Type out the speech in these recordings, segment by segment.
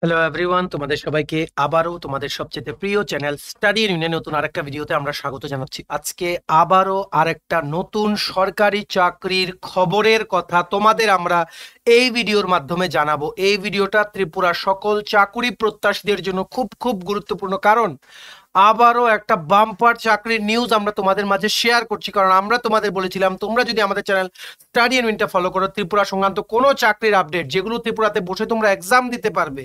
Hello everyone, তোমাদের সবাইকে আবারও তোমাদের সবচেয়ে প্রিয় চ্যানেল স্টাডি ইউনিয়নে নতুন আরেকটা ভিডিওতে আমরা স্বাগত জানাচ্ছি। আজকে আবারও আরেকটা নতুন সরকারি চাকরির খবরের কথা তোমাদের আমরা এই ভিডিওর মাধ্যমে জানাবো। এই ভিডিওটা ত্রিপুরার সকল চাকরি প্রত্যাশীদের জন্য খুব খুব গুরুত্বপূর্ণ, কারণ আবারও একটা বাম্পার চাকরির নিউজ আমরা তোমাদের মাঝে শেয়ার করছি। কারণ আমরা তোমাদের বলেছিলাম, তোমরা যদি আমাদের চ্যানেল স্টাডি ইউনিয়নটা ফলো করো, ত্রিপুরা সংক্রান্ত কোনো চাকরির আপডেট যেগুলো ত্রিপুরাতে বসে তোমরা এক্সাম দিতে পারবে,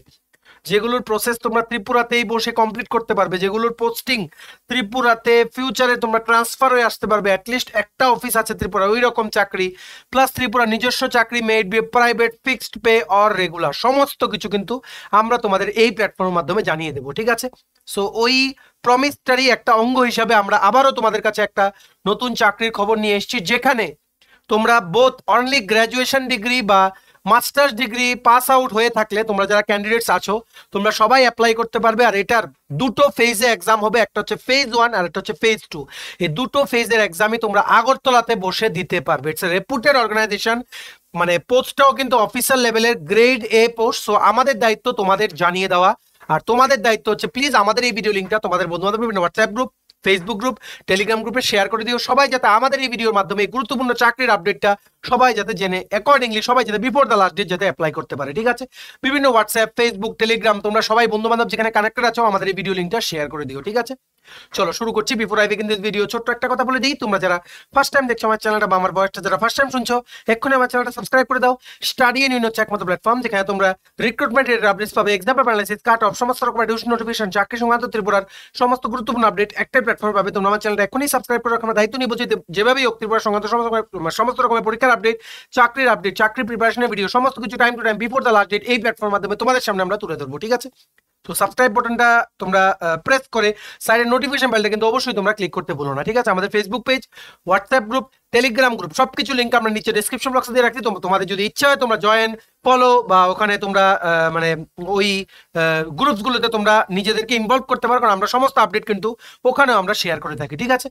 যেগুলোর প্রসেস তোমরা ত্রিপুরাতেই বসে কমপ্লিট করতে পারবে, যেগুলোর পোস্টিং ত্রিপুরাতে ফিউচারে তোমরা ট্রান্সফার হয়ে আসতে পারবে, অ্যাটলিস্ট একটা অফিস আছে ত্রিপুরা ওই রকম চাকরি, প্লাস ত্রিপুরা নিজস্ব চাকরি, made by private, fixed pay or regular, সমস্ত কিছু কিন্তু আমরা তোমাদের এই প্ল্যাটফর্মের মাধ্যমে জানিয়ে দেবো। ঠিক আছে, সো ওই প্রমিসটারই একটা অঙ্গ হিসাবে আমরা আবারও তোমাদের কাছে একটা নতুন চাকরির খবর নিয়ে এসেছি, যেখানে তোমরা বোথ অনলি গ্র্যাজুয়েশন ডিগ্রি বা মাস্টার্স ডিগ্রি পাস আউট হয়ে থাকলে, তোমরা যারা ক্যান্ডিডেটস আছো তোমরা সবাই অ্যাপ্লাই করতে পারবে। আর এটার দুটো ফেজে এক্সাম হবে, একটা হচ্ছে ফেজ 1 আর একটা হচ্ছে ফেজ 2। এই দুটো ফেজের এক্সামই তোমরা আগরতলাতে বসে দিতে পারবে। ইটস এ রেপুটেড অর্গানাইজেশন, মানে পোস্টটাও কিন্তু অফিসার লেভেলের গ্রেড এ পোস্ট। সো আমাদের দায়িত্ব তোমাদের জানিয়ে দেওয়া, আর তোমাদের দায়িত্ব হচ্ছে প্লিজ আমাদের এই ভিডিও লিঙ্কটা তোমাদের বন্ধু বান্ধব বিভিন্ন WhatsApp group, Facebook group, Telegram গ্রুপে শেয়ার করে দিও। সবাই যাতে আমাদের এই ভিডিওর মাধ্যমে এই গুরুত্বপূর্ণ চাকরির আপডেটটা সবাই যাতে জেনে অ্যাকর্ডিংলি সবাই যাতে বিফোর দ্য লাস্ট ডেট যাতে অ্যাপ্লাই করতে পারে। ঠিক আছে, বিভিন্ন হোয়াটসঅ্যাপ, ফেসবুক, টেলিগ্রাম তোমরা সবাই বন্ধু বান্ধব যেখানে কানেক্টেড আছো আমাদের এই ভিডিও লিঙ্কটা শেয়ার করে দিও। ঠিক আছে, চলো শুরু করছি। Before I begin this video, ছোট্ট একটা কথা বলে দিই, তোমরা যারা ফার্স্ট টাইম দেখছো আমার চ্যানেলটা বা আমার ভয়েসটা যারা ফার্স্ট টাইম শুনছো, এক্ষুনি আমার চ্যানেলটা সাবস্ক্রাইব করে দাও। স্টাডি ইউনিয়ন হচ্ছে একমাত্র প্ল্যাটফর্ম যেখানে তোমরা রিক্রুটমেন্টের আপডেটস পাবে, exam paper analysis, cut off, সমস্ত রকমের টিউশন নোটিফিকেশন, চাকরি সংক্রান্ত ত্রিপুরার সমস্ত গুরুত্বপূর্ণ আপডেট একটাই প্ল্যাটফর্মে পাবে। তোমরা আমার চ্যানেলটা এখনই সাবস্ক্রাইব করে রাখার দায়িত্ব নিব, যেভাবেই হোক ত্রিপুরা সংক্রান্ত সমস্ত রকমের পরীক্ষার আপডেট, চাকরির আপডেট, চাকরি প্রিপারেশনের ভিডিও, সমস্ত কিছু time to time before the last date এই প্ল্যাটফর্মের মাধ্যমে তোমাদের সামনে আমরা তুলে ধরবো। ঠিক আছে, তো সাবস্ক্রাইব বাটনটা তোমরা প্রেস করে সাইডের নোটিফিকেশন বেলটা কিন্তু অবশ্যই তোমরা ক্লিক করতে ভুলো না। ঠিক আছে, আমাদের Facebook page, WhatsApp group, Telegram group সবকিছু লিঙ্ক আমরা নিচে ডেসক্রিপশন বক্সে দিয়ে রাখছি। তোমাদের যদি ইচ্ছা হয় তোমরা জয়েন, ফলো বা ওখানে তোমরা মানে ওই গ্রুপসগুলোতে তোমরা নিজেদেরকে ইনভলভ করতে পারো, কারণ আমরা সমস্ত আপডেট কিন্তু ওখানেও আমরা শেয়ার করে থাকি। ঠিক আছে,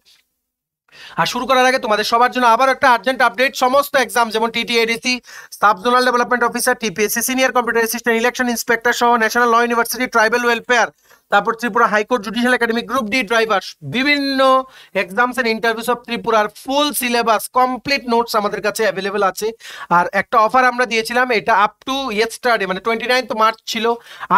আর শুরু করার আগে তোমাদের সবার জন্য আবার একটা আর্জেন্ট আপডেট। সমস্ত এক্সাম যেমন TTAADC, sub zonal development officer, TPSC, senior computer assistant, election inspector সহ national law university, tribal welfare, তারপর Tripura high court judicial academy, group D driver, বিভিন্ন এক্সামস এন্ড ইন্টারভিউস অফ ত্রিপুরার ফুল সিলেবাস কমপ্লিট নোটস আমাদের কাছে available আছে। আর একটা offer আমরা দিয়েছিলাম, এটা আপ টু ইয়েস্টারডে মানে 29 মার্চ ছিল।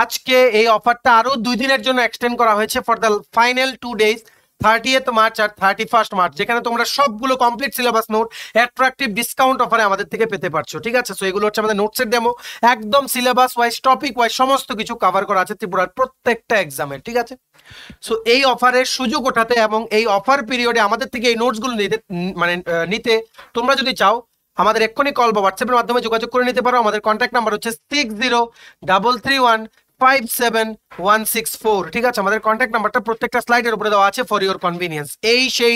আজকে এই অফারটা আরো 2 দিনের জন্য এক্সটেন্ড করা হয়েছে for the final 2 days, 30th March আর 31st মার্চ, যেখানে তোমরা সবগুলো complete syllabus note attractive discount অফারে আমাদের থেকে পেতে পারছো। ঠিক আছে, সো এগুলো হচ্ছে আমাদের নোটসের ডেমো, একদম সিলেবাস ওয়াইজ, টপিক ওয়াইজ সমস্ত কিছু কভার করা আছে ত্রিপুরার প্রত্যেকটা এক্সামের। ঠিক আছে, সো এই অফারের সুযোগ ওঠাতে এবং এই অফার পিরিয়ডে আমাদের থেকে এই নোটসগুলো নিতে তোমরা যদি চাও আমাদের এক্ষুনি কল বা হোয়াটসঅ্যাপের মাধ্যমে যোগাযোগ করে নিতে পারো। আমাদের কন্ট্যাক্ট নাম্বার হচ্ছে 6033157164। ঠিক আছে, আমাদের কন্ট্যাক্ট নাম্বারটা প্রত্যেকটা স্লাইডের উপরে দেওয়া আছে ফর ইওর কনভিনিয়েন্স। এই সেই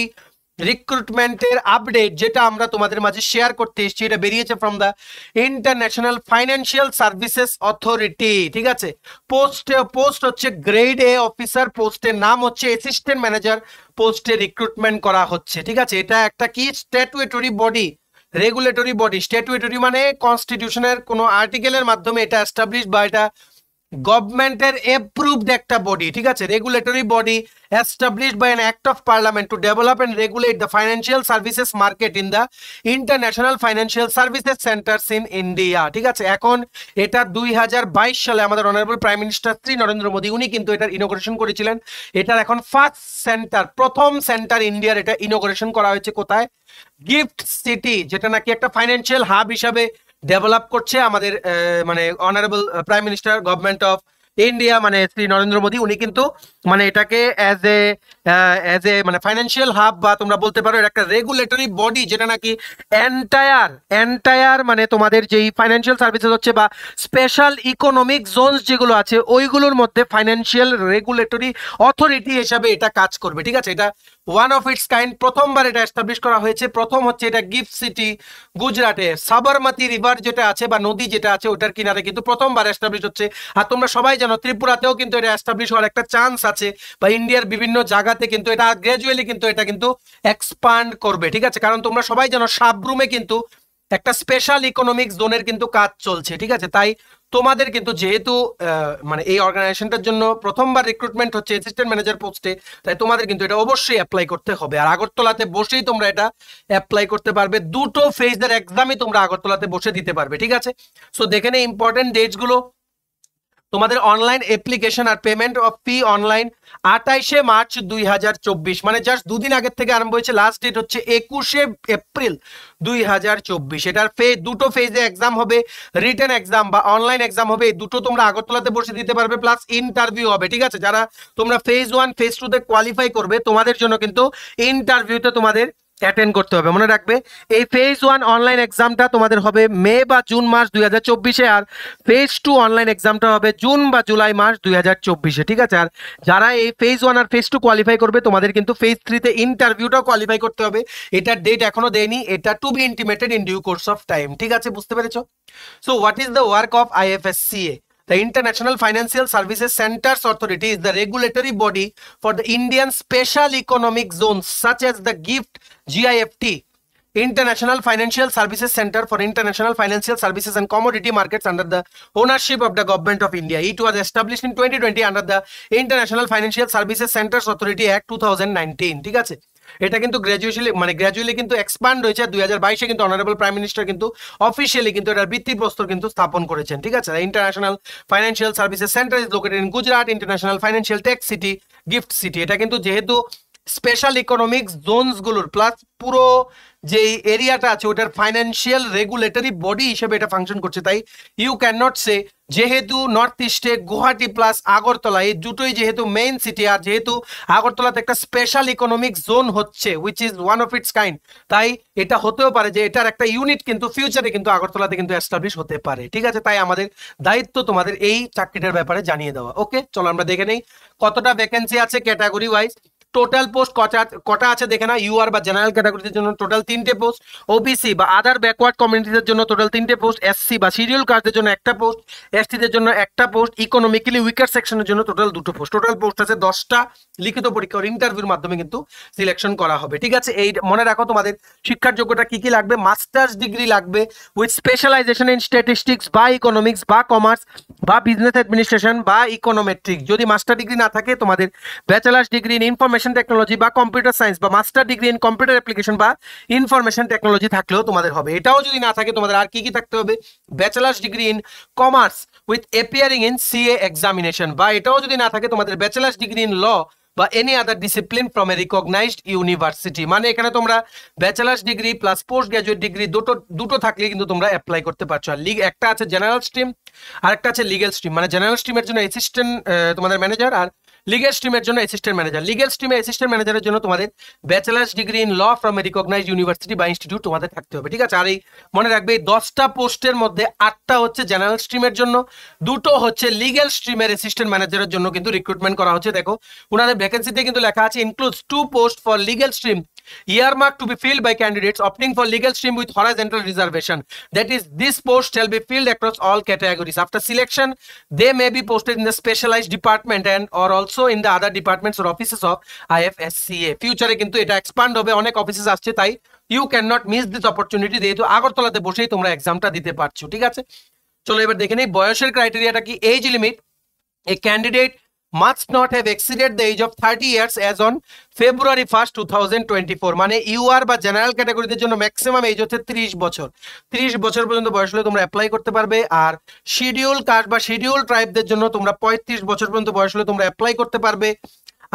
রিক্রুটমেন্টের আপডেট যেটা আমরা তোমাদের মাঝে শেয়ার করতে এসেছি, এটা বেরিয়েছে from the international financial services authority. ঠিক আছে, পোস্ট হচ্ছে গ্রেড এ অফিসার, পোস্টের নাম হচ্ছে অ্যাসিস্ট্যান্ট ম্যানেজার, পোস্টে রিক্রুটমেন্ট করা হচ্ছে। ঠিক আছে, এটা একটা কি স্ট্যাটুয়েটরি বডি, রেগুলেটরি বডি। স্ট্যাটুয়েটরি মানে কনস্টিটিউশনের কোনো আর্টিকেলের মাধ্যমে এটা এস্টাবলিশ বা এটা গভর্নমেন্টের অ্যাপ্রুভড একটা বডি। ঠিক আছে, regulatory body established by an act of parliament to develop and regulate the financial services market in the international financial services centers in India. ঠিক আছে, এখন এটা 2022 সালে আমাদের honourable prime minister Shri Narendra Modi উনি কিন্তু এটার ইনোগ্রেশন করেছিলেন। এটার এখন ফার্স্ট সেন্টার, প্রথম সেন্টার ইন্ডিয়ার এটা ইনোগ্রেশন করা হয়েছে কোথায়? গিফট সিটি, যেটা নাকি একটা ফাইন্যান্সিয়াল হাব হিসাবে ডেভেলপ করছে আমাদের মানে honourable prime minister government of India, মানে শ্রী নরেন্দ্র মোদী উনি কিন্তু মানে এটাকে অ্যাজ এ মানে ফাইন্যান্সিয়াল হাব বা তোমরা বলতে পারো একটা রেগুলেটরি বডি, যেটা নাকি এন্টায়ার মানে তোমাদের যেই ফাইন্যান্সিয়াল সার্ভিসেস হচ্ছে বা স্পেশাল ইকোনমিক জোনস যেগুলো আছে ওইগুলোর মধ্যে ফাইন্যান্সিয়াল রেগুলেটরি অথরিটি হিসাবে এটা কাজ করবে। ঠিক আছে, এটা ওয়ান অফ ইটস কাইন্ড, প্রথমবার এটা এস্টাবলিশ করা হয়েছে। প্রথম হচ্ছে এটা গিফট সিটি গুজরাটে, সাবরমতি রিভার যেটা আছে বা নদী যেটা আছে ওটার কিনারে কিন্তু প্রথমবার এস্টাবলিশ হচ্ছে। আর তোমরা সবাই জানো ত্রিপুরাতেও কিন্তু এটা এস্টাবলিশ হওয়ার একটা চান্স আছে, বা ইন্ডিয়ার বিভিন্ন জায়গাতে কিন্তু এটা গ্রাজুয়ালি কিন্তু এটা কিন্তু এক্সপান্ড করবে। ঠিক আছে, কারণ তোমরা সবাই জানো সাবরুমে কিন্তু একটা স্পেশাল ইকোনমিক জোনের কিন্তু কাজ চলছে, ঠিক আছে। তাই তোমাদের কিন্তু যেহেতু মানে এই অর্গানাইজেশনটার জন্য প্রথমবার রিক্রুটমেন্ট হচ্ছে অ্যাসিস্ট্যান্ট ম্যানেজার পোস্টে, তাই তোমাদের কিন্তু এটা অবশ্যই অ্যাপ্লাই করতে হবে। আর আগরতলাতে বসেই তোমরা এটা অ্যাপ্লাই করতে পারবে, দুটো ফেজের এক্সামই তোমরা আগরতলাতে বসে দিতে পারবে, ঠিক আছে। সো দেখে নে ইম্পর্টেন্ট ডেটস গুলো। তোমাদের অনলাইন অ্যাপ্লিকেশন আর পেমেন্ট অফ ফি অনলাইন 28শে মার্চ 2024, মানে জাস্ট দুদিন আগের থেকে আরম্ভ হয়েছে। লাস্ট ডেট হচ্ছে 21শে এপ্রিল 2024। এটার দুটো ফেজে এক্সাম হবে, রিটেন এক্সাম বা অনলাইন এক্সাম হবে, এই দুটো তোমরা আগরতলাতে বসে দিতে পারবে, প্লাস ইন্টারভিউ হবে, ঠিক আছে। যারা তোমরা ফেজ 1 ফেজ 2 তে কোয়ালিফাই করবে, তোমাদের জন্য কিন্তু ইন্টারভিউতে তোমাদের অ্যাটেন্ড করতে হবে। মনে রাখবে এই ফেজ 1 অনলাইন এক্সামটা তোমাদের হবে মে বা জুন মাস 2024-এ, আর ফেজ 2 অনলাইন এক্সামটা হবে জুন বা জুলাই মাস 2024-এ, ঠিক আছে। আর যারা এই ফেজ 1 আর ফেজ 2 কোয়ালিফাই করবে, তোমাদের কিন্তু ফেজ 3 তে ইন্টারভিউটাও কোয়ালিফাই করতে হবে। এটার ডেট এখনো দেয়নি, এটা to be intimated in due course of time, ঠিক আছে, বুঝতে পেরেছো? So what is the work of IFSCA? The International Financial Services Centers Authority is the regulatory body for the Indian Special Economic Zones such as the GIFT, International Financial Services Center for International Financial Services and Commodity Markets under the ownership of the Government of India. It was established in 2020 under the International Financial Services Centers Authority Act 2019, ঠিক আছে। এটা কিন্তু gradually কিন্তু expand হয়েছে 2022-এ, কিন্তু honourable prime minister কিন্তু officially কিন্তু এটার ভিত্তিপ্রস্তর কিন্তু স্থাপন করেছেন, ঠিক আছে। International financial services centre is located in Gujarat international financial take city gift city. এটা কিন্তু যেহেতু স্পেশাল ইকোনমিক্স জোনস গুলোর প্লাস পুরো যে এরিয়াটা আছে ওটার ফাইন্যান্সিয়াল রেগুলেটরি বডি হিসেবে এটা ফাংশন করছে, তাই ইউ ক্যান নট সে যেহেতু নর্থ ইস্টে গুয়াহাটি প্লাস আগরতলা এই দুটোই যেহেতু মেইন সিটি, আর যেহেতু আগরতলাতে একটা স্পেশাল ইকোনমিক জোন হচ্ছে which is one of its kind, তাই এটা হতেও পারে যে এটার একটা ইউনিট কিন্তু ফিউচারে কিন্তু আগরতলাতে কিন্তু এস্টাবলিশ হতে পারে, ঠিক আছে। তাই আমাদের দায়িত্ব তোমাদের এই চাকরিটার ব্যাপারে জানিয়ে দেওয়া। ওকে, চলো আমরা দেখে নেই কতটা ভ্যাকেন্সি আছে ক্যাটাগরি ওয়াইজ। টোটাল পোস্ট কটা আছে দেখে না। ইউআর বা জেনারেল ক্যাটাগরির জন্য টোটাল 3টে পোস্ট, ওবিসি বা আদার ব্যাকওয়ার্ড কমিউনিটিদের জন্য টোটাল 3টে পোস্ট, এসসি বা শিডিউল কাস্টদের জন্য একটা পোস্ট, এসটিদের জন্য একটা পোস্ট, ইকোনমিক্যালি উইকার সেকশনের জন্য টোটাল 2টো পোস্ট। টোটাল পোস্ট আছে 10টা, লিখিত পরীক্ষা আর ইন্টারভিউর মাধ্যমে কিন্তু সিলেকশন করা হবে, ঠিক আছে। এই মনে রাখো তোমাদের শিক্ষার যোগ্যতা কি কি লাগবে। মাস্টার্স ডিগ্রি লাগবে উইথ স্পেশালাইজেশন ইন স্ট্যাটিস্টিক্স বা ইকোনমিক্স বা কমার্স বা বিজনেস অ্যাডমিনিস্ট্রেশন বা ইকোনোমেট্রিক। যদি মাস্টার ডিগ্রি না থাকে, তোমাদের bachelors degree in information technology বা কম্পিউটার সায়েন্স বা master degree in computer application বা ইনফরমেশন টেকনোলজি থাকলেও তোমাদের হবে। এটাও যদি না থাকে, তোমাদের আর কি কি থাকতে হবে, bachelors degree in commerce with appearing in CA examination, বা এটাও যদি না থাকে, তোমাদের ব্যাচেলার্স ডিগ্রি ইন ল বা any other discipline from a recognised university. মানে এখানে তোমরা bachelors degree plus post graduate degree দুটো থাকলে কিন্তু তোমরা অ্যাপ্লাই করতে পারছো। আর একটা আছে জেনারেল স্ট্রিম, আর একটা আছে লিগ্যাল স্ট্রিম। মানে জেনারেল স্ট্রিমের জন্য অ্যাসিস্ট্যান্ট তোমাদের ম্যানেজার, আর লিগ্যাল স্ট্রিমের জন্য অ্যাসিস্ট্যান্ট ম্যানেজার। লিগ্যাল স্ট্রিমে অ্যাসিস্ট্যান্ট ম্যানেজারের জন্য তোমাদের bachelors degree in law from a recognised university বা ইনস্টিটিউট তোমাদের থাকতে হবে, ঠিক আছে। আর এই মনে রাখবে 10টা পোস্টের মধ্যে 8টা হচ্ছে জেনারেল স্ট্রিমের জন্য, 2টো হচ্ছে লিগ্যাল স্ট্রিমের অ্যাসিস্ট্যান্ট ম্যানেজারের জন্য কিন্তু রিক্রুটমেন্ট করা হচ্ছে। দেখো ওনাদের ভ্যাকেন্সিতে কিন্তু লেখা আছে includes 2 post for legal stream earmarked to be filled by candidates opting for legal stream with horizontal reservation. That is, this post shall be filled across all categories. After selection, they may be posted in the specialized department and or also in the other departments or offices of IFSCA. Future কিন্তু এটা expand হবে, অনেক offices আসছে, তাই you can not miss this opportunity. যেহেতু আগরতলাতে বসেই তোমরা এক্সামটা দিতে পারছো, ঠিক আছে। চলো এবার দেখে নেই বয়সের ক্রাইটেরিয়াটা কি। Age limit, a candidate must not have exceeded the age of 30 years as on February 1st, 2024. মানে ইউআর বা জেনারেল ক্যাটাগরিদের জন্য ম্যাক্সিমাম এজ হচ্ছে 30 বছর। 30 বছর পর্যন্ত বয়স হলে তোমরা অ্যাপ্লাই করতে পারবে। আর শিডিউল কাস্ট বা শিডিউল ট্রাইবদের জন্য তোমরা 35 বছর পর্যন্ত বয়স হলে তোমরা অ্যাপ্লাই করতে পারবে।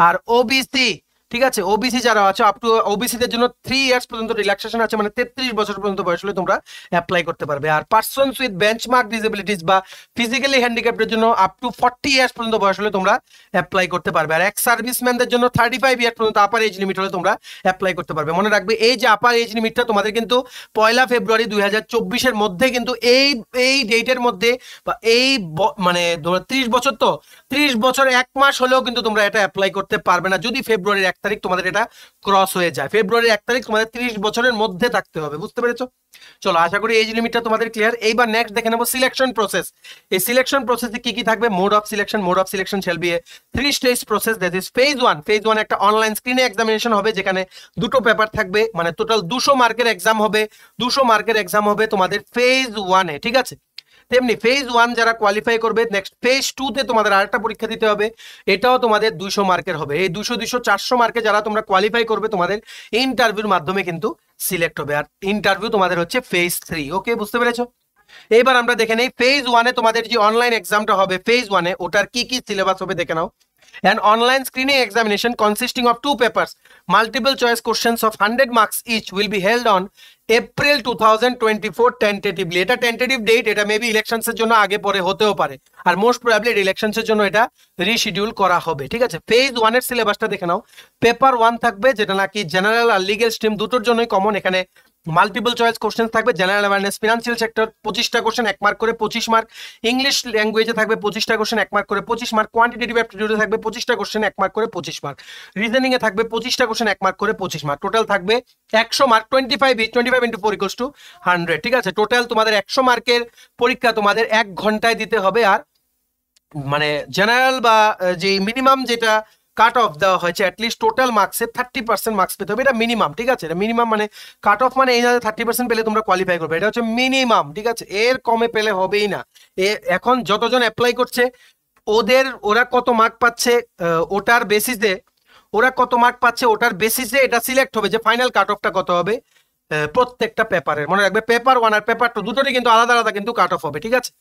আর ওবিসি, ঠিক আছে, ওবিসি যারা আছে আপ টু ওবিসিদের জন্য 3 ইয়ার্স পর্যন্ত রিল্যাক্সেশন আছে, মানে 33 বছর পর্যন্ত বয়স হলে তোমরা অ্যাপ্লাই করতে পারবে। আর পারসনস উইথ বেঞ্চমার্ক ডিসেবিলিটিস বা ফিজিক্যালি হ্যান্ডিক্যাপডের জন্য আপ টু 40 ইয়ার্স পর্যন্ত বয়স হলে তোমরা অ্যাপ্লাই করতে পারবে। আর এক্স সার্ভিসম্যানদের জন্য 35 ইয়ার্স পর্যন্ত আপার এজ লিমিট হলে তোমরা অ্যাপ্লাই করতে পারবে। মনে রাখবে এই যে আপার এজ লিমিটটা তোমাদের কিন্তু 1 ফেব্রুয়ারি 2024-এর মধ্যে কিন্তু এই ডেটের মধ্যে বা এই মানে 30 বছর, তো 30 বছর 1 মাস হলেও কিন্তু তোমরা এটা অ্যাপ্লাই করতে পারবে না যদি ফেব্রুয়ারির 1 তারিখ তোমাদের এটা ক্রস হয়ে যায়। ফেব্রুয়ারির 1 তারিখ তোমাদের 30 বছরের মধ্যে থাকতে হবে, বুঝতে পেরেছো? চলো, আশা করি এজ লিমিটটা তোমাদের ক্লিয়ার। এইবার নেক্সট দেখে নেবো সিলেকশন প্রসেস। এই সিলেকশন প্রসেসে কি কি থাকবে? Mode of selection shall B A 3 stage process. That is phase 1। Phase 1 একটা অনলাইন স্ক্রিনে এক্সামিনেশন হবে, যেখানে দুটো পেপার থাকবে, মানে টোটাল 200 মার্কের এক্সাম হবে। 200 মার্কের এক্সাম হবে তোমাদের ফেজ 1 এ, ঠিক আছে? তেমনি ফেজ 1 যারা কোয়ালিফাই করবে, নেক্সট ফেজ 2 তে তোমাদের আরেকটা পরীক্ষা দিতে হবে, এটাও তোমাদের 200 মার্কের হবে। এই 200 400 মার্কে যারা তোমরা কোয়ালিফাই করবে, তোমাদের ইন্টারভিউর মাধ্যমে কিন্তু সিলেক্ট হবে। আর ইন্টারভিউ তোমাদের হচ্ছে ফেজ 3। ওকে, বুঝতে পেরেছো? এইবার আমরা দেখে নেই ফেজ 1 এ তোমাদের যে অনলাইন এক্সামটা হবে ফেজ 1 এ, ওটার কি কি সিলেবাস হবে দেখে নাও। An online screening examination consisting of 2 papers, multiple choice questions of 100 marks each, will be held on April 2024 tentatively. এটা টেন্টেটিভ ডেট, এটা মেবি ইলেকশনস এর জন্য আগে পরে হতেও পারে, আর মোস্ট প্রবাবলি ইলেকশনস এর জন্য এটা রিশিডিউল করা হবে, ঠিক আছে? ফেজ 1 এর সিলেবাসটা দেখে নাও। পেপার 1 থাকবে, যেটা নাকি জেনারেল আর লিগ্যাল স্ট্রিম দুটোর জন্যই কমন। এখানে মাল্টিপল চয়েস কোশ্চেন থাকবে, জেনারেল অ্যাওয়ারনেস, ফিনান্সিয়াল সেক্টর 25টা কোশ্চেন 1 মার্ক করে 25 মার্ক, ইংলিশ ল্যাঙ্গুয়েজে থাকবে 25টা কোশ্চেন 1 মার্ক করে 25 মার্ক, কোয়ান্টিটেটিভ অ্যাপটিটিউডে থাকবে 25টা কোশ্চেন 1 মার্ক করে 25 মার্ক, রিজনিং এ থাকবে 25টা কোশ্চেন 1 মার্ক করে 25 মার্ক, টোটাল থাকবে 100 মার্ক। 25 into 4 equals to 100, ঠিক আছে? টোটাল তোমাদের 100 মার্কের পরীক্ষা তোমাদের 1 ঘন্টায় দিতে হবে। আর মানে জেনারেল বা যে মিনিমাম যেটা কাট অফ দেওয়া হয়েছে, অ্যাটলিস্ট টোটাল মার্কসের 30% মার্কস পেতে হবে, এটা মিনিমাম, ঠিক আছে? এটা মিনিমাম, মানে কাট অফ মানে এই 30% পেলে তোমরা কোয়ালিফাই করবে, এটা হচ্ছে মিনিমাম, ঠিক আছে? এর কমে পেলে হবেই না। এখন যতজন অ্যাপ্লাই করছে ওরা কত মার্ক পাচ্ছে, ওটার বেসিসে এটা সিলেক্ট হবে যে ফাইনাল কাট অফটা কত হবে প্রত্যেকটা পেপারের। মনে রাখবে, পেপার 1 আর পেপার 2 দুটোরই কিন্তু আলাদা আলাদা কিন্তু কাট অফ হবে, ঠিক আছে?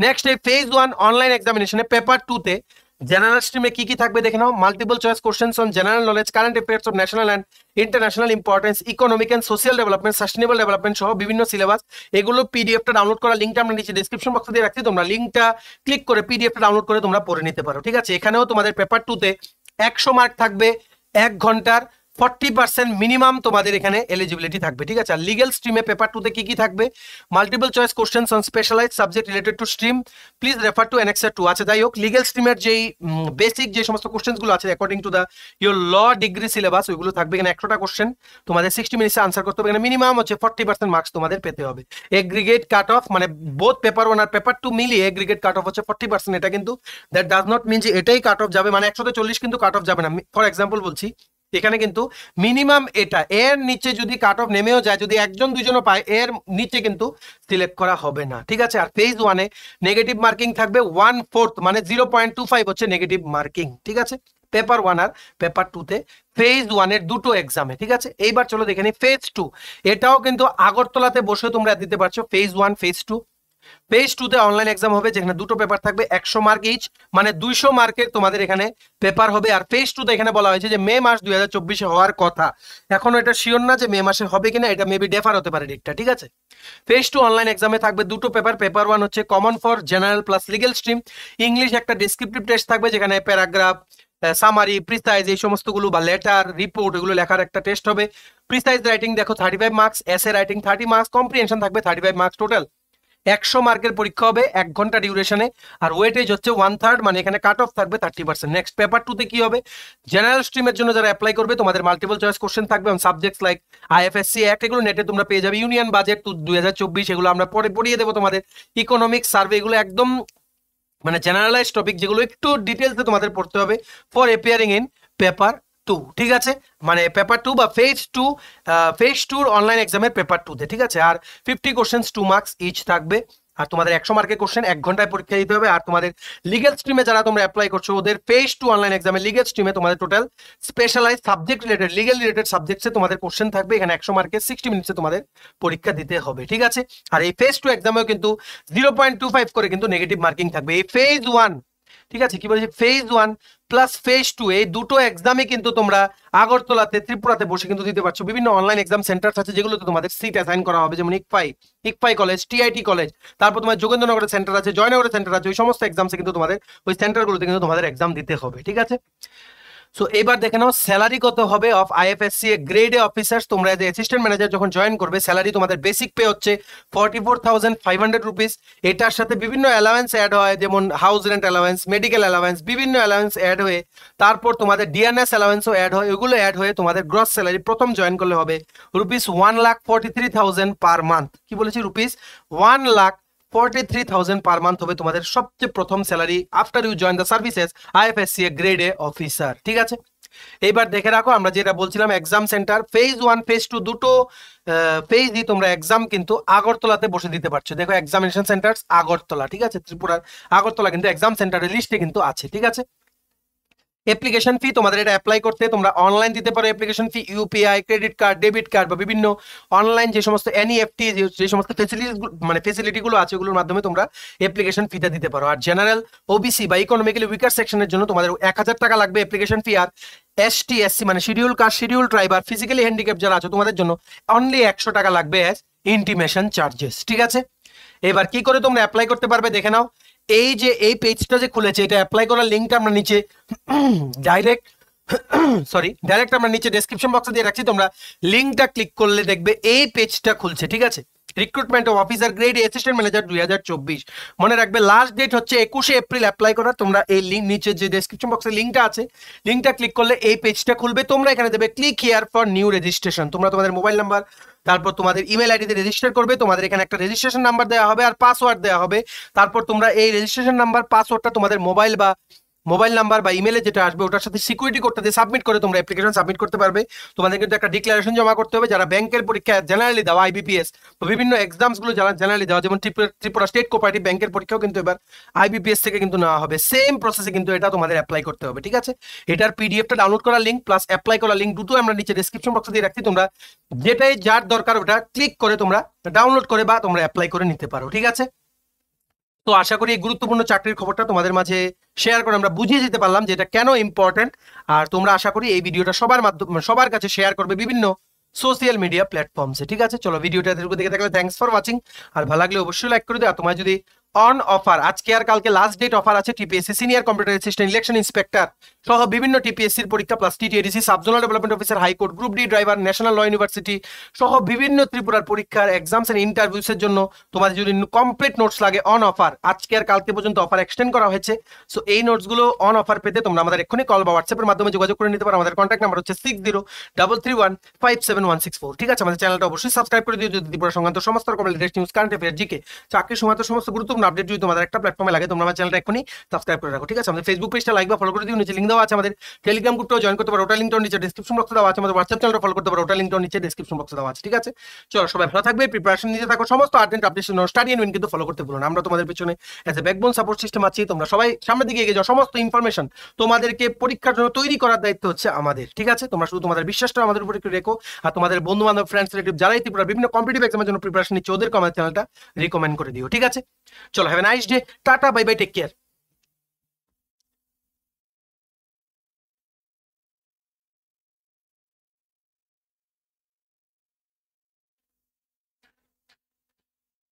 নেক্সট, এই ফেজ 1 অনলাইন এক্সামিনেশনে পেপার 2 তে জেনারেল স্ট্রিমে কি কি থাকবে দেখে নাও। Multiple choice questions on general knowledge, current affairs of national and international importance, economic and social development, sustainable development সহ বিভিন্ন সিলেবাস। এগুলো পিডিএফটা ডাউনলোড করার লিঙ্কটা আমরা নিচে ডেসক্রিপশন বক্সে দিয়ে রাখছি, তোমরা লিঙ্কটা ক্লিক করে পিডিএফটা ডাউনলোড করে তোমরা পড়ে নিতে পারো, ঠিক আছে? এখানেও তোমাদের পেপার 2 তে 100 মার্ক থাকবে 1 ঘন্টার, 40% মিনিমাম তোমাদের এখানে এলিজিবিলিটি থাকবে, ঠিক আছে? আর লিগ্যাল স্ট্রিমে পেপার 2 তে কি কি থাকবে? Multiple choice questions on specialised subject related to stream, please refer to annexure 2। আচ্ছা, যাই হোক, লিগ্যাল স্ট্রিমের যেই বেসিক যে সমস্ত কোশ্চেন্সগুলো আছে according to the your law degree syllabus, ওইগুলো থাকবে। এখানে 100টা কোশ্চেন তোমাদের 60 মিনিটসে আনসার করতে হবে। এখানে মিনিমাম হচ্ছে 40% মার্কস তোমাদের পেতে হবে। এগ্রিগেট কাট অফ, মানে বোথ পেপার 1 আর পেপার 2 মিলিয়ে এগ্রিগেট কাট অফ হচ্ছে 40%। এটা কিন্তু দ্যাট ডাজ নট মিন যে এটাই কাট অফ যাবে, মানে 100তে 40 কিন্তু কাট অফ যাবে না। ফর এক্সাম্পল বলছি, এখানে কিন্তু মিনিমাম এটা, এর নিচে যদি কাট অফ নেমেও যায়, যদি একজন দুজনও পায়, এর নিচে কিন্তু সিলেক্ট করা হবে না, ঠিক আছে? আর ফেজ 1 এ নেগেটিভ মার্কিং থাকবে 1/4, মানে 0.25 হচ্ছে নেগেটিভ মার্কিং, ঠিক আছে? পেপার 1 আর পেপার 2 তে ফেজ 1 এর দুটো এক্সামে, ঠিক আছে? এইবার চলো দেখে নিই ফেজ 2। এটাও কিন্তু আগরতলাতে বসে তোমরা দিতে পারছো, ফেজ 1 ফেজ 2। ফেজ 2 তে অনলাইন এক্সাম হবে, যেখানে দুটো পেপার থাকবে 100 মার্ক ইচ, মানে 200 মার্কের তোমাদের এখানে পেপার হবে। আর ফেজ 2 তে এখানে বলা হয়েছে যে মে মাস 2024 হওয়ার কথা, এখনো এটা শিওর না যে মে মাসে হবে কিনা, এটা মেবি ডেফার হতে পারে ডেটটা, ঠিক আছে? ফেজ 2 অনলাইন এক্সামে থাকবে দুটো পেপার। পেপার 1 হচ্ছে common for general plus legal stream, English একটা ডেসক্রিপটিভ টেস্ট থাকবে, যেখানে প্যারাগ্রাফ, সামারি, প্রিসাইজ এই সমস্তগুলো বা লেটার, রিপোর্ট এগুলো লেখার একটা টেস্ট হবে। প্রিসাইজ রাইটিং দেখো 35 marks, essay writing 30 marks, comprehension থাকবে 35 মার্কস, টোটাল 100 মার্কের পরীক্ষা হবে 1 ঘন্টা ডিউরেশনে। আর ওয়েটেজ হচ্ছে 1/3, মানে এখানে কাট অফ থাকবে 30%। নেক্সট, পেপার 2 তে কি হবে? জেনারেল স্ট্রিমের জন্য যারা অ্যাপ্লাই করবে, তোমাদের মাল্টিপল চয়েস কোশ্চেন থাকবে on subjects like IFSC act, এগুলো নেটে তোমরা পেয়ে যাবে। ইউনিয়ন বাজেট 2024, এগুলো আমরা পরে পড়িয়ে দেবো তোমাদের। ইকোনমিক সার্ভে, এগুলো একদম মানে জেনারেলাইজ টপিক, যেগুলো একটু ডিটেলসে তোমাদের পড়তে হবে ফর অ্যাপিয়ারিং ইন পেপার 2, ঠিক আছে? মানে পেপার 2 বা ফেজ 2 অনলাইন এক্সামের পেপার 2 তে, ঠিক আছে? আর 50 কোশ্চেন্স 2 মার্কস ইচ থাকবে। আর তোমাদের 100 মার্কের কোশ্চেন 1 ঘন্টায় পরীক্ষা দিতে হবে। আর তোমাদের লিগ্যাল স্ট্রিমে যারা তোমরা অ্যাপ্লাই করছো, ওদের ফেজ 2 অনলাইন এক্সামে লিগ্যাল স্ট্রিমে তোমাদের total specialise subject related, legal related সাবজেক্টসে তোমাদের কোশ্চেন থাকবে। এখানে 100 মার্কের 60 মিনিটসে তোমাদের পরীক্ষা দিতে হবে, ঠিক আছে? আর এই ফেজ 2 এক্সামেও কিন্তু 0.25 করে কিন্তু নেগেটিভ মার্কিং থাকবে। এই ফেজ 1, ঠিক আছে, কি বলছি, ফেজ 1 প্লাস ফেজ 2 এই দুটো এক্সামে কিন্তু তোমরা আগরতলাতে, ত্রিপুরাতে বসে কিন্তু দিতে পারছো। বিভিন্ন অনলাইন এক্সাম সেন্টার আছে যেগুলোতে তোমাদের সিট অ্যাসাইন করা হবে, যেমন ইকপাই কলেজ, টিআইটি কলেজ, তারপর তোমার যোগেন্দ্রনগরের সেন্টার আছে, জয়নগরের সেন্টার আছে। ওই সমস্ত এক্সামসে কিন্তু তোমাদের ওই সেন্টারগুলোতে কিন্তু তোমাদের এক্সাম দিতে হবে, ঠিক আছে? সো এবার দেখে নাও স্যালারি কত হবে of IFSC A grade A officers. তোমরা এজ অ্যাসিস্ট্যান্ট ম্যানেজার যখন জয়েন করবে, স্যালারি তোমাদের বেসিক পে হচ্ছে 44,500 রুপিস। এটার সাথে বিভিন্ন অ্যালাওয়েন্স অ্যাড হয়, যেমন house rent allowance, medical allowance, বিভিন্ন অ্যালাওয়েন্স অ্যাড হয়ে তারপর তোমাদের ডিএনএস অ্যালাওয়েন্সও অ্যাড হয়। ওগুলো অ্যাড হয়ে তোমাদের গ্রস স্যালারি প্রথম জয়েন করলে হবে রুপিস 1,43,000 পার মান্থ। কি বলেছি? রুপিস 1,43,000 পার মান্থ হবে তোমাদের সবচেয়ে প্রথম salary after you join the services IFSC A grade A officer. ঠিক আছে, এইবার দেখে রাখো আমরা যেটা বলছিলাম এক্সাম সেন্টার ফেজ 1 ফেজ 2 দুটো ফেজই তোমরা এক্সাম কিন্তু আগরতলাতে বসে দিতে পারছো। দেখো এক্সামিনেশন সেন্টার আগরতলা, ঠিক আছে, ত্রিপুরার আগরতলা কিন্তু এক্সাম সেন্টারের লিস্টে কিন্তু আছে। ঠিক আছে, অ্যাপ্লিকেশন ফি তোমাদের এটা অ্যাপ্লাই করতে তোমরা অনলাইন দিতে পারো। Application fee UPI, credit card, debit card বা বিভিন্ন অনলাইন যে সমস্ত এনইএফটি যে সমস্ত ফেসিলিটিগুলো আছে ওগুলোর মাধ্যমে তোমরা অ্যাপ্লিকেশন ফিটা দিতে পারো। আর জেনারেল, ওবিসি বা ইকোনমিক্যালি উইকার সেকশনের জন্য তোমাদের 1,000 টাকা লাগবে অ্যাপ্লিকেশন ফি। আর এসটি এসসি মানে শিডিউল কাস্ট, শিডিউল ট্রাইব আর ফিজিক্যালি হ্যান্ডিক্যাপ যারা আছে তোমাদের জন্য অনলি 100 টাকা লাগবে অ্যাজ ইন্টিমেশন চার্জেস। ঠিক আছে, এবার কি করে তোমরা অ্যাপ্লাই করতে পারবে দেখে নাও। এই যে এই পেজটা যে খুলেছে, এটা অ্যাপ্লাই করার লিঙ্কটা আমরা নিচে ডাইরেক্ট আমরা নিচে ডেসক্রিপশন বক্সে দিয়ে রাখছি। তোমরা লিঙ্কটা ক্লিক করলে দেখবে এই পেজটা খুলছে। ঠিক আছে, recruitment of officer grade assistant manager 2024। মনে রাখবে লাস্ট ডেট হচ্ছে 21শে এপ্রিল অ্যাপ্লাই করার। তোমরা এই লিঙ্ক নিচে যে ডেসক্রিপশন বক্সে লিঙ্কটা আছে, লিঙ্কটা ক্লিক করলে এই পেজটা খুলবে। তোমরা এখানে দেবে click here for new registration. তোমরা তোমাদের মোবাইল নাম্বার তারপর তোমাদের ইমেল আইডিতে রেজিস্টার করবে। তোমাদের এখানে একটা রেজিস্ট্রেশন নাম্বার দেওয়া হবে আর পাসওয়ার্ড দেওয়া হবে। তারপর তোমরা এই রেজিস্ট্রেশন নাম্বার পাসওয়ার্ডটা তোমাদের মোবাইল নাম্বার বা ইমেলে যেটা আসবে ওটার সাথে সিকিউরিটি করতে দিয়ে সাবমিট করে তোমরা অ্যাপ্লিকেশন সাবমিট করতে পারবে। তোমাদের কিন্তু একটা ডিক্লারেশন জমা করতে হবে। যারা ব্যাংকের পরীক্ষা জেনারেলি দেওয়া, আইবিপিএস বিভিন্ন এক্সামসগুলো যারা জেনারেলি দেওয়া, যেমন ত্রিপুরা স্টেট কোঅপারেটিভ ব্যাংকের পরীক্ষাও কিন্তু এবার আইবিপিএস থেকে কিন্তু নেওয়া হবে। সেম প্রসেসে কিন্তু এটা তোমাদের অ্যাপ্লাই করতে হবে। ঠিক আছে, এটার পিডিএফটা ডাউনলোড করার লিঙ্ক প্লাস অ্যাপ্লাই করার লিঙ্ক দুটো আমরা নিচে ডেসক্রিপশন বক্সে দিয়ে রাখছি। তোমরা যেটাই যার দরকার ওটা ক্লিক করে তোমরা ডাউনলোড করে বা তোমরা অ্যাপ্লাই করে নিতে পারো। ঠিক আছে, তো আশা করি এই গুরুত্বপূর্ণ চাকরির খবরটা তোমাদের মাঝে শেয়ার করে আমরা বুঝিয়ে দিতে পারলাম যে এটা কেন ইম্পর্টেন্ট। আর তোমরা আশা করি এই ভিডিওটা সবার কাছে শেয়ার করবে বিভিন্ন সোশ্যাল মিডিয়া প্ল্যাটফর্মসে। ঠিক আছে, চলো ভিডিওটা দেখে থাকলে থ্যাঙ্কস ফর ওয়াচিং। আর ভালো লাগলে অবশ্যই লাইক করে দিও। আর তোমার যদি অন অফার আজকে আর কালকে লাস্ট ডেট অফার আছে TPSC senior computer assistant, election inspector সহ বিভিন্ন টিপিএসসির পরীক্ষা plus TTADC, subzonal development officer, high court, group D driver, national law university সহ বিভিন্ন ত্রিপুরার পরীক্ষার এক্সামস এন্ড ইন্টারভিউসের জন্য তোমাদের যদি কমপ্লিট নোটস লাগে অন অফার আজকে আর কালকে পর্যন্ত অফার এক্সটেন্ড করা হয়েছে। সো এই নোটসগুলো অন অফার পেতে তোমরা আমাদের এক্ষুনি কল বা হোয়াটসঅ্যাপের মাধ্যমে যোগাযোগ করে নিতে পারো। আমাদের কন্ট্যাক্ট নাম্বার হচ্ছে 6033157164। ঠিক আছে, আমাদের চ্যানেলটা অবশ্যই সাবস্ক্রাইব করে দিও যদি ত্রিপুরা সংক্রান্ত সমস্ত রকম latest news, current affair, GK, চাকরি সংক্রান্ত সমস্ত গুরুত্বপূর্ণ আপডেট যদি তোমাদের একটা প্ল্যাটফর্মে লাগে তোমরা আমার চ্যানেলটা এখনই সাবস্ক্রাইব করে রাখো। ঠিক আছে, আমাদের ফেসবুক পেজটা লাইক বা ফলো করে দিও, নিচে লিঙ্ক দেওয়া আছে। আমাদের টেলিগ্রাম গ্রুপটাও জয়েন করতে পারো, ওটা লিঙ্কটাও নিচে ডেসক্রিপশন বক্সে দেওয়া আছে। আমাদের হোয়াটসঅ্যাপ চ্যানেলটা ফলো করতে পারো, ওটা লিঙ্কটাও নিচে ডেসক্রিপশন বক্সে দেওয়া আছে। ঠিক আছে, চলো সবাই ভালো থাকবে, প্রিপারেশন নিতে থাকো, সমস্ত urgent updation study and win কিন্তু ফলো করতে ভুলো না। আমরা তোমাদের পেছনে as a backbone support system আছি। তোমরা সবাই সামনের দিকে এগিয়ে যাও। সমস্ত ইনফরমেশন তোমাদেরকে পরীক্ষার জন্য তৈরি করার দায়িত্ব হচ্ছে আমাদের। ঠিক আছে, তোমরা শুধু তোমাদের বিশ্বাসটা আমাদের উপর একটু রেখো। আর তোমাদের বন্ধু বান্ধব, ফ্রেন্ডস, রিলেটিভ যারাই ত্রিপুরা বিভিন্ন কম্পিটিটিভ এক্সামের জন্য প্রিপারেশন নিচ্ছে ওদেরকে আমাদের চ্যানেলটা রিকমেন্ড করে দিও। ঠিক আছে, চলো have a nice day, tata, bye bye, take care.